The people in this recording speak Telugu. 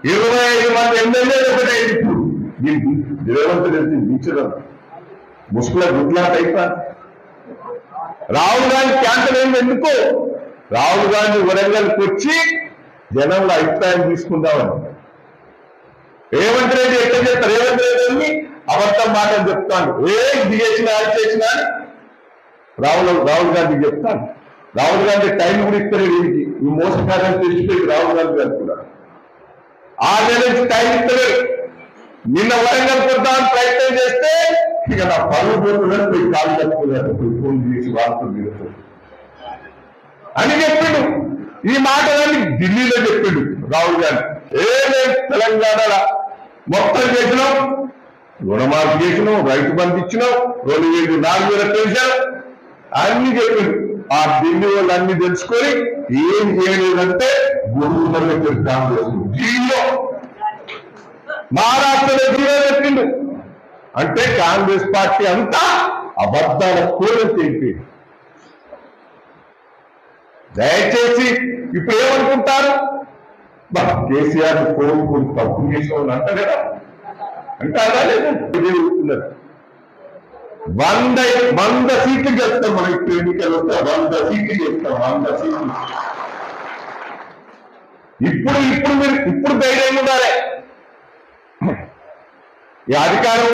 25 మంది ఎమ్మెల్యేలు ఒకటే ఇప్పుడు రేవంత్ రెడ్డి దించడం ముసుగుల గుడ్లాట అయిపోయింది. రాహుల్ గాంధీ క్యాన్సర్ అయింది ఎందుకు? రాహుల్ గాంధీ వరంగల్కి వచ్చి జనంలో అభిప్రాయం తీసుకుందామని. రేవంత్ రెడ్డి ఎట్లా చెప్తారు? రేవంత్ రెడ్డి అబద్ధం మాటలు చెప్తాను, ఇది చేసినా అది చేసినా రాహుల్ గాంధీ చెప్తాను. రాహుల్ గాంధీ టైం కూడా ఇస్తారు వీడికి, ఈ మోసకాలను తెలిసిపోయి రాహుల్ గాంధీ గారు కూడా 6 నెలల నుంచి టైం ఇస్తారు. నిన్న వరంగల్ కొద్దామని ప్రయత్నం చేస్తే ఇక నా పనులు పోతున్నారు, పోయి కాలు కట్టుకున్నారు, ఫోన్ చేసి వార్తలు తీరుతారు అని చెప్పిండు. ఈ మాటలన్నీ ఢిల్లీలో చెప్పిండు రాహుల్ గాంధీ. మేము తెలంగాణ మొత్తం చేసినాం, రుణమాఫీ చేసినాం, రైతు బంధు ఇచ్చినాం, 2000 4000 పెంచాం అన్ని చెప్పిండు. ఆ ఢిల్లీ వాళ్ళు అన్ని తెలుసుకొని ఏం చేయలేదంటే గురువులకు కాంగ్రెస్ ఢిల్లీలో, మహారాష్ట్రలో జీవో పెట్టిండు. అంటే కాంగ్రెస్ పార్టీ అంతా అబద్ధాల కోరం తెలిపి. దయచేసి ఇప్పుడు ఏమనుకుంటారు? కేసీఆర్ కోరుకుని తప్పు చేసిన అంట కదా, అంటారా లేదా? 100 సీట్లు చేస్తాం మనం. ఇప్పుడు ఎన్నికలు వస్తే 100 సీట్లు చేస్తాం, 100 సీట్లు. ఇప్పుడు ధైర్యంగా ఉండాలి. ఈ అధికారం